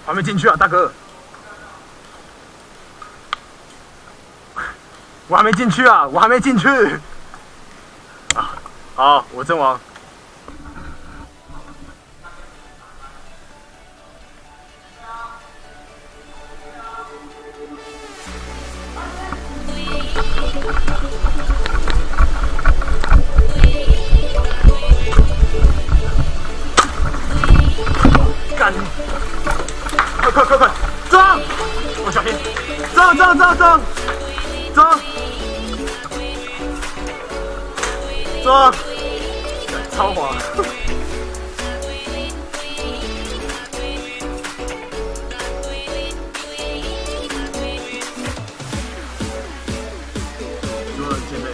还没进去啊，大哥！我还没进去啊，我还没进去。啊，好，我阵亡。干！快，撞！我小心！撞！撞！超滑！所有人见面。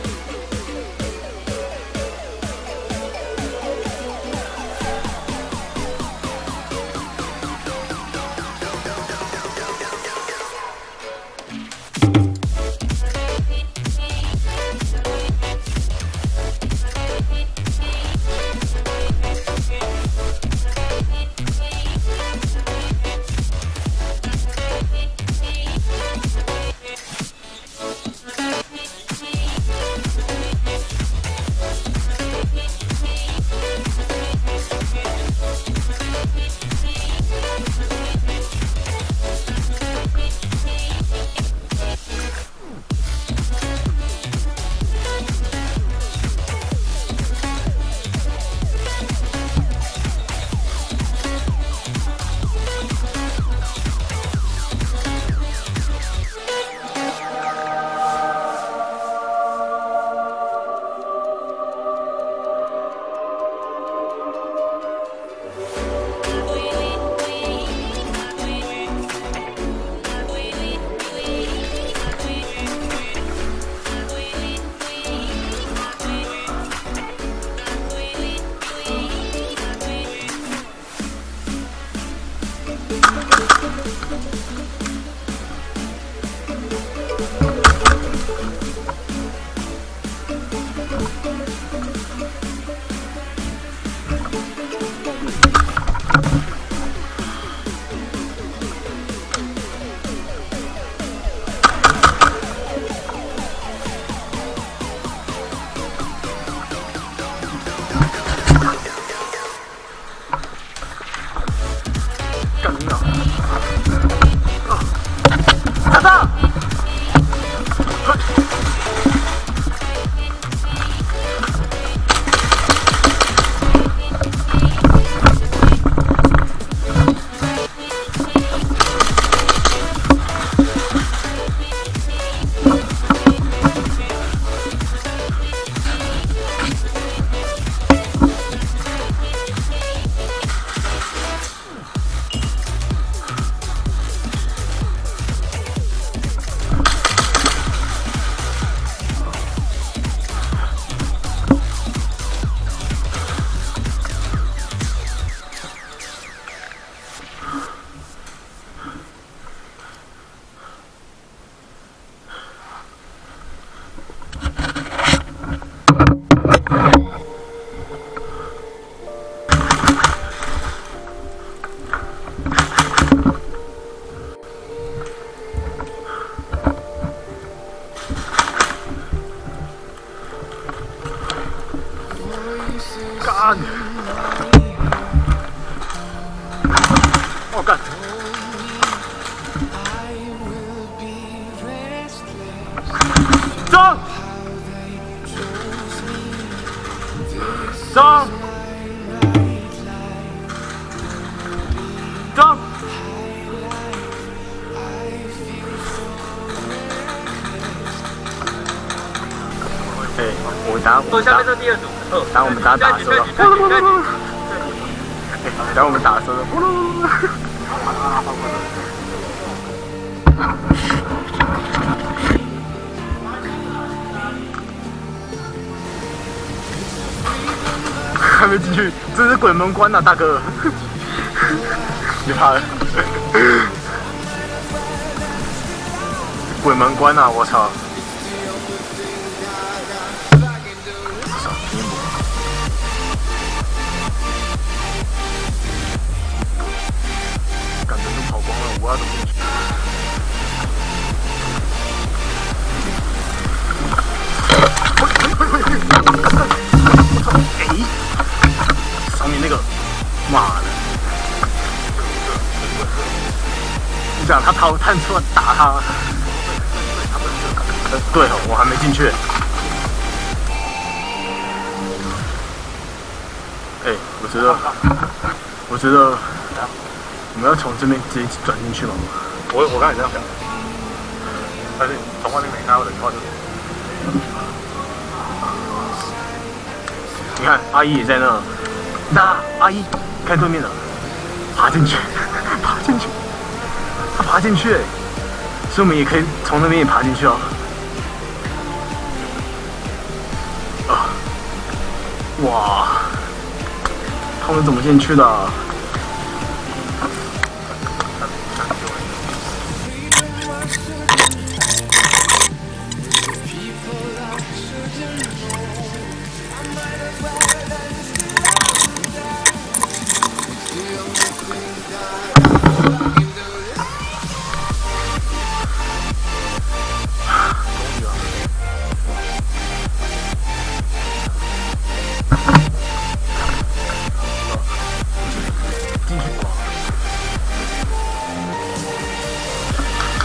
干！我干！撞！撞！撞！对，我打。坐下面这第二组。当我们打的时候，当我们打的时候，还没进去，这是鬼门关呐，大哥，别怕了，鬼门关呐，我操！感觉都跑。我要怎么进去？上面那个，妈的！你想他探出来打他？对哦，我还没进去。我觉得我们要从这边直接转进去吗？我刚才这样想，但是从外面没看到人的话就。你看，阿姨也在那。那阿姨看对面了，爬进去，爬进去，她爬进去，所以我们也可以从那边也爬进去哦。啊，哇，他们怎么进去的？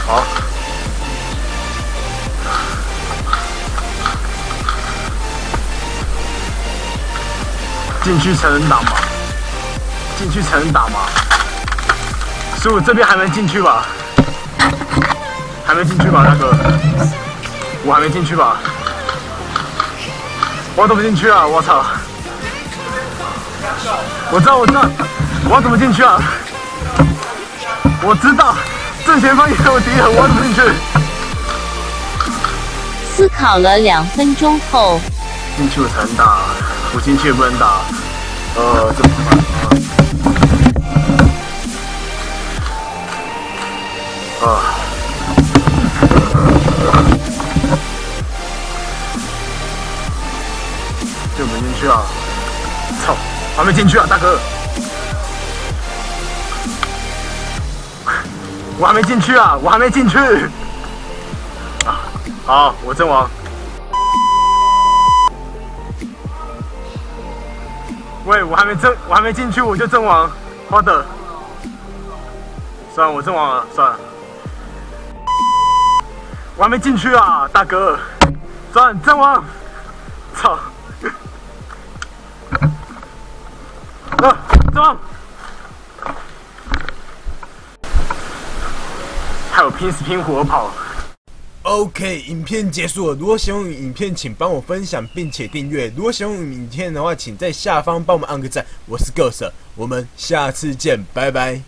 好，进去才能打吗？进去才能打吗？师傅这边还没进去吧？还没进去吧，大哥？我还没进去吧？我怎么进去啊？我操！我知道，我要怎么进去啊？我知道。正前方也有敌人，我怎么进去？思考了2分钟后，进去我才能打，我进去也不能打。怎么办？就没进去啊！操，还没进去啊，大哥！我还没进去啊！我还没进去啊！好，我阵亡。喂，我还没进去，我就阵亡。好的，算了，我阵亡了，算了。我还没进去啊，大哥！算了，阵亡。操！阵亡。还有拼死拼活地跑。OK， 影片结束了。如果喜欢影片，请帮我分享并且订阅。如果喜欢影片的话，请在下方帮我们按个赞。我是 Ghost， 我们下次见，拜拜。